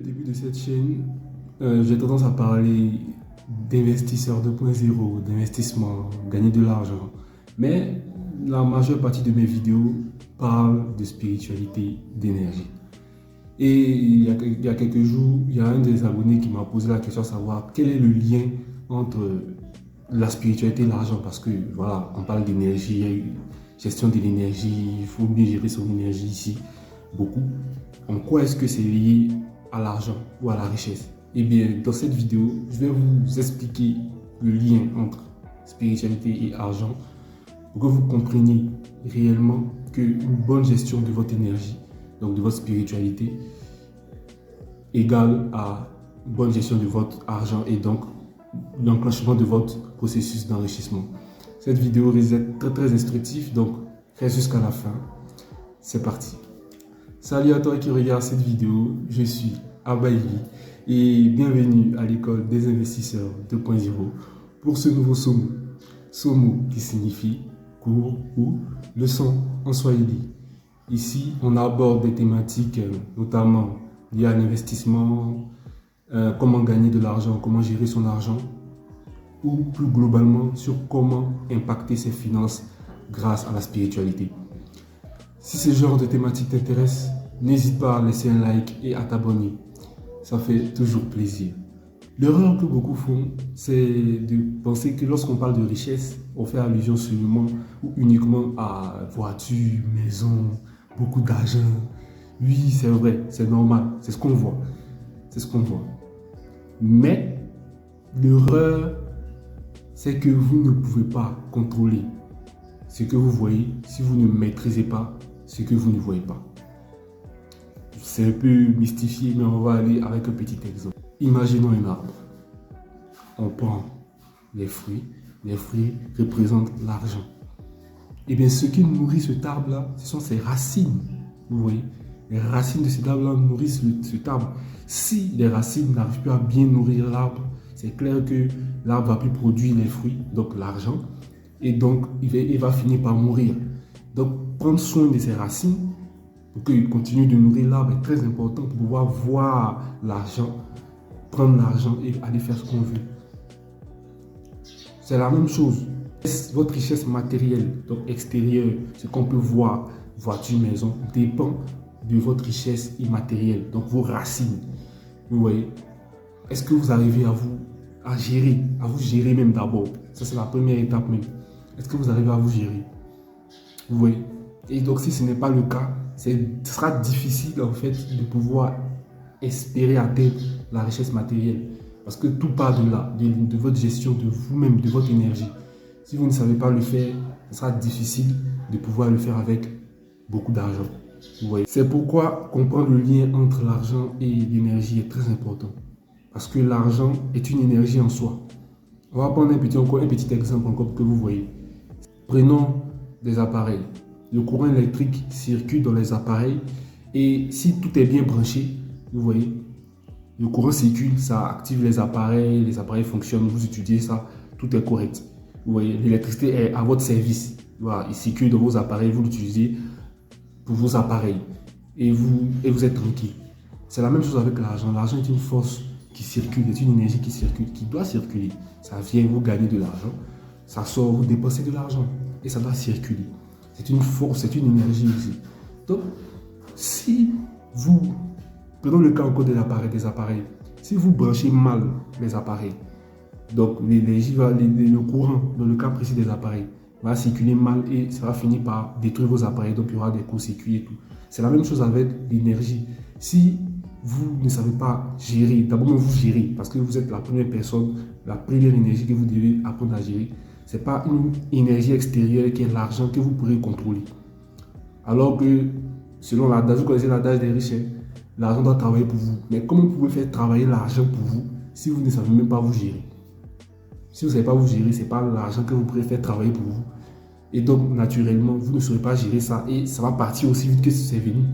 début de cette chaîne, j'ai tendance à parler d'investisseurs 2.0, d'investissement, gagner de l'argent. Mais la majeure partie de mes vidéos parlent de spiritualité, d'énergie. Et il y a quelques jours, il y a un des abonnés qui m'a posé la question de savoir quel est le lien entre la spiritualité et l'argent. Parce que voilà, on parle d'énergie, gestion de l'énergie, il faut bien gérer son énergie ici, beaucoup. En quoi est-ce que c'est lié à l'argent ou à la richesse? Eh bien, dans cette vidéo, je vais vous expliquer le lien entre spiritualité et argent pour que vous compreniez réellement qu'une bonne gestion de votre énergie, donc de votre spiritualité, égale à une bonne gestion de votre argent et donc l'enclenchement de votre processus d'enrichissement. Cette vidéo risque d'être très instructive, donc reste jusqu'à la fin. C'est parti. Salut à toi qui regarde cette vidéo, je suis Abayi et bienvenue à l'école des investisseurs 2.0 pour ce nouveau SOMO. SOMO qui signifie cours ou leçon en Swahili. Ici, on aborde des thématiques notamment liées à l'investissement, comment gagner de l'argent, comment gérer son argent ou plus globalement sur comment impacter ses finances grâce à la spiritualité. Si ce genre de thématique t'intéresse, n'hésite pas à laisser un like et à t'abonner. Ça fait toujours plaisir. L'erreur que beaucoup font, c'est de penser que lorsqu'on parle de richesse, on fait allusion seulement ou uniquement à voiture, maison, beaucoup d'argent. Oui, c'est vrai, c'est normal, c'est ce qu'on voit. C'est ce qu'on voit. Mais l'erreur, c'est que vous ne pouvez pas contrôler ce que vous voyez si vous ne maîtrisez pas ce que vous ne voyez pas. C'est un peu mystifié, mais on va aller avec un petit exemple. Imaginons un arbre. On prend les fruits. Les fruits représentent l'argent. Et bien, ce qui nourrit cet arbre-là, ce sont ses racines. Vous voyez, les racines de cet arbre-là nourrissent cet arbre. Si les racines n'arrivent plus à bien nourrir l'arbre, c'est clair que l'arbre va plus produire les fruits, donc l'argent, et donc il va finir par mourir. Donc, prendre soin de ses racines pour qu'il continue de nourrir l'arbre est très important pour pouvoir voir l'argent, prendre l'argent et aller faire ce qu'on veut. C'est la même chose. Votre richesse matérielle, donc extérieure, ce qu'on peut voir, voiture, maison, dépend de votre richesse immatérielle, donc vos racines. Vous voyez, est-ce que vous arrivez à vous gérer même d'abord? Ça, c'est la première étape même. Est-ce que vous arrivez à vous gérer? Vous voyez? Et donc, si ce n'est pas le cas, ce sera difficile en fait de pouvoir espérer atteindre la richesse matérielle. Parce que tout part de là, de votre gestion de vous-même, de votre énergie. Si vous ne savez pas le faire, ce sera difficile de pouvoir le faire avec beaucoup d'argent. Vous voyez? C'est pourquoi comprendre le lien entre l'argent et l'énergie est très important. Parce que l'argent est une énergie en soi. On va prendre un petit exemple encore pour que vous voyez. Prenons des appareils. Le courant électrique circule dans les appareils et si tout est bien branché, vous voyez, le courant circule, ça active les appareils fonctionnent, vous utilisez ça, tout est correct. Vous voyez, l'électricité est à votre service. Voilà, il circule dans vos appareils, vous l'utilisez pour vos appareils et vous êtes tranquille. C'est la même chose avec l'argent. L'argent est une force qui circule, c'est une énergie qui circule, qui doit circuler. Ça vient, vous gagnez de l'argent, ça sort, vous dépensez de l'argent et ça doit circuler. C'est une force, c'est une énergie aussi. Donc, si vous, prenons le cas encore des appareils, si vous branchez mal les appareils, donc l'énergie le courant, dans le cas précis des appareils, va circuler mal et ça va finir par détruire vos appareils, donc il y aura des courts-circuits et tout. C'est la même chose avec l'énergie. Si vous ne savez pas gérer, d'abord vous gérez, parce que vous êtes la première personne, la première énergie que vous devez apprendre à gérer. Ce n'est pas une énergie extérieure qui est l'argent que vous pourrez contrôler. Alors que, selon l'adage, vous connaissez l'adage des riches, l'argent doit travailler pour vous. Mais comment vous pouvez faire travailler l'argent pour vous si vous ne savez même pas vous gérer? Si vous ne savez pas vous gérer, ce n'est pas l'argent que vous pourrez faire travailler pour vous. Et donc, naturellement, vous ne saurez pas gérer ça et ça va partir aussi vite que c'est venu.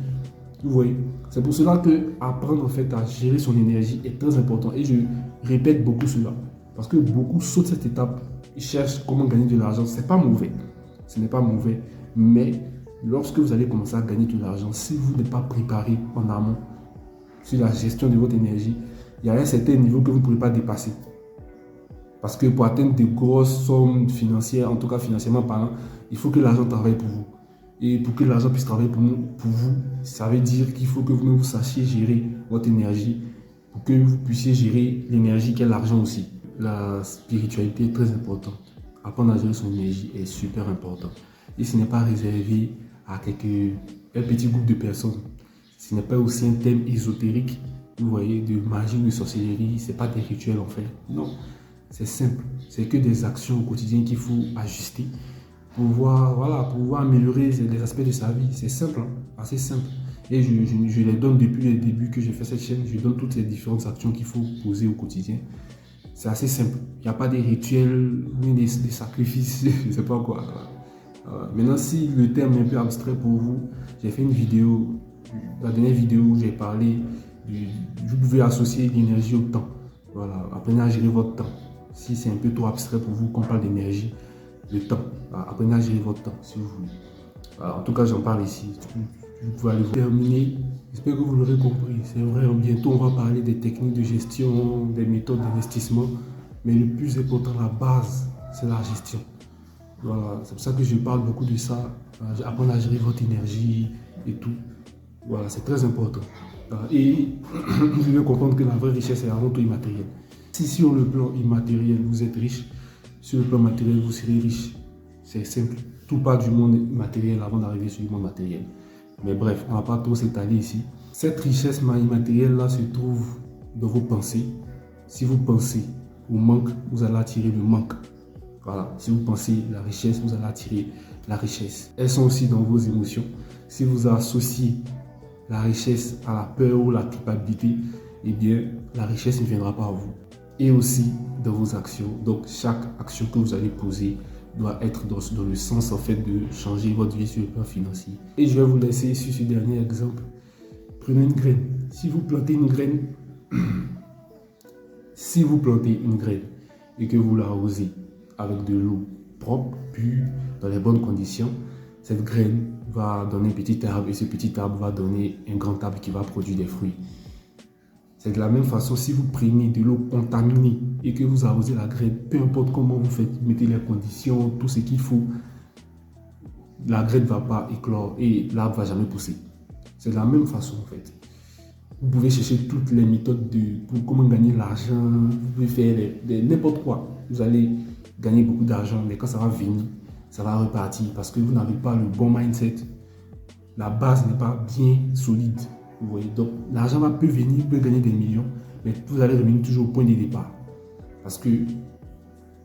Vous voyez? C'est pour cela que apprendre en fait à gérer son énergie est très important. Et je répète beaucoup cela. Parce que beaucoup sautent cette étape. Ils cherchent comment gagner de l'argent. Ce n'est pas mauvais. Ce n'est pas mauvais. Mais lorsque vous allez commencer à gagner de l'argent, si vous n'êtes pas préparé en amont, sur la gestion de votre énergie, il y a un certain niveau que vous ne pouvez pas dépasser. Parce que pour atteindre de grosses sommes financières, en tout cas financièrement parlant, il faut que l'argent travaille pour vous. Et pour que l'argent puisse travailler pour vous, ça veut dire qu'il faut que vous sachiez gérer votre énergie, pour que vous puissiez gérer l'énergie qu'est l'argent aussi. La spiritualité est très importante. Apprendre à gérer son énergie est super important. Et ce n'est pas réservé à un petit groupe de personnes. Ce n'est pas aussi un thème ésotérique, vous voyez, de magie ou de sorcellerie. Ce n'est pas des rituels en fait. Non, c'est simple. C'est que des actions au quotidien qu'il faut ajuster pour pouvoir améliorer les aspects de sa vie. C'est simple, hein, assez simple. Et je les donne depuis le début que j'ai fait cette chaîne. Je donne toutes les différentes actions qu'il faut poser au quotidien. C'est assez simple. Il n'y a pas des rituels, ni des sacrifices, je ne sais pas quoi. Maintenant, si le terme est un peu abstrait pour vous, j'ai fait une vidéo, la dernière vidéo où j'ai parlé, vous pouvez associer l'énergie au temps. Voilà, apprenez à gérer votre temps. Si c'est un peu trop abstrait pour vous qu'on parle d'énergie, le temps. Apprenez à gérer votre temps, si vous voulez. En tout cas, j'en parle ici. Vous pouvez aller terminer. J'espère que vous l'aurez compris. C'est vrai, bientôt on va parler des techniques de gestion, des méthodes d'investissement. Mais le plus important, la base, c'est la gestion. Voilà, c'est pour ça que je parle beaucoup de ça. Apprendre à gérer votre énergie et tout. Voilà, c'est très important. Et vous devez comprendre que la vraie richesse est avant tout immatérielle. Si sur le plan immatériel, vous êtes riche, sur le plan matériel, vous serez riche. C'est simple. Tout part du monde matériel avant d'arriver sur le monde matériel. Mais bref, on ne va pas trop s'étaler ici. Cette richesse immatérielle-là se trouve dans vos pensées. Si vous pensez au manque, vous allez attirer le manque. Voilà. Si vous pensez la richesse, vous allez attirer la richesse. Elles sont aussi dans vos émotions. Si vous associez la richesse à la peur ou la culpabilité, eh bien, la richesse ne viendra pas à vous. Et aussi dans vos actions. Donc, chaque action que vous allez poser doit être dans le sens en fait de changer votre vie sur le plan financier. Et je vais vous laisser sur ce dernier exemple. Prenez une graine. Si vous plantez une graine, et que vous l'arrosez avec de l'eau propre, pure, dans les bonnes conditions, cette graine va donner un petit arbre et ce petit arbre va donner un grand arbre qui va produire des fruits. C'est de la même façon, si vous prenez de l'eau contaminée et que vous arrosez la graine, peu importe comment vous faites, mettez les conditions, tout ce qu'il faut, la graine ne va pas éclore et l'arbre ne va jamais pousser. C'est de la même façon en fait. Vous pouvez chercher toutes les méthodes pour comment gagner l'argent, vous pouvez faire n'importe quoi. Vous allez gagner beaucoup d'argent, mais quand ça va venir, ça va repartir parce que vous n'avez pas le bon mindset. La base n'est pas bien solide. Vous voyez, donc l'argent peut venir, vous pouvez gagner des millions, mais vous allez revenir toujours au point de départ. Parce que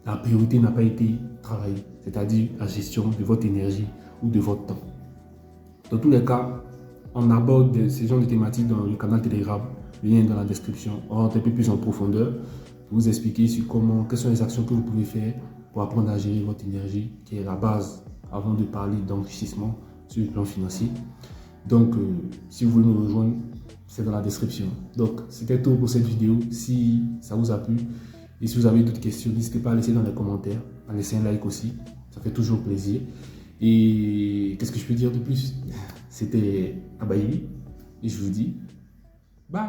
la priorité n'a pas été travaillée, c'est-à-dire la gestion de votre énergie ou de votre temps. Dans tous les cas, on aborde ces genres de thématiques dans le canal Telegram, le lien est dans la description. On rentre un peu plus en profondeur pour vous expliquer sur quelles sont les actions que vous pouvez faire pour apprendre à gérer votre énergie, qui est la base avant de parler d'enrichissement sur le plan financier. Donc, si vous voulez nous rejoindre, c'est dans la description. Donc, c'était tout pour cette vidéo. Si ça vous a plu et si vous avez d'autres questions, n'hésitez pas à laisser dans les commentaires, à laisser un like aussi. Ça fait toujours plaisir. Et qu'est-ce que je peux dire de plus? C'était Abayi et je vous dis bye.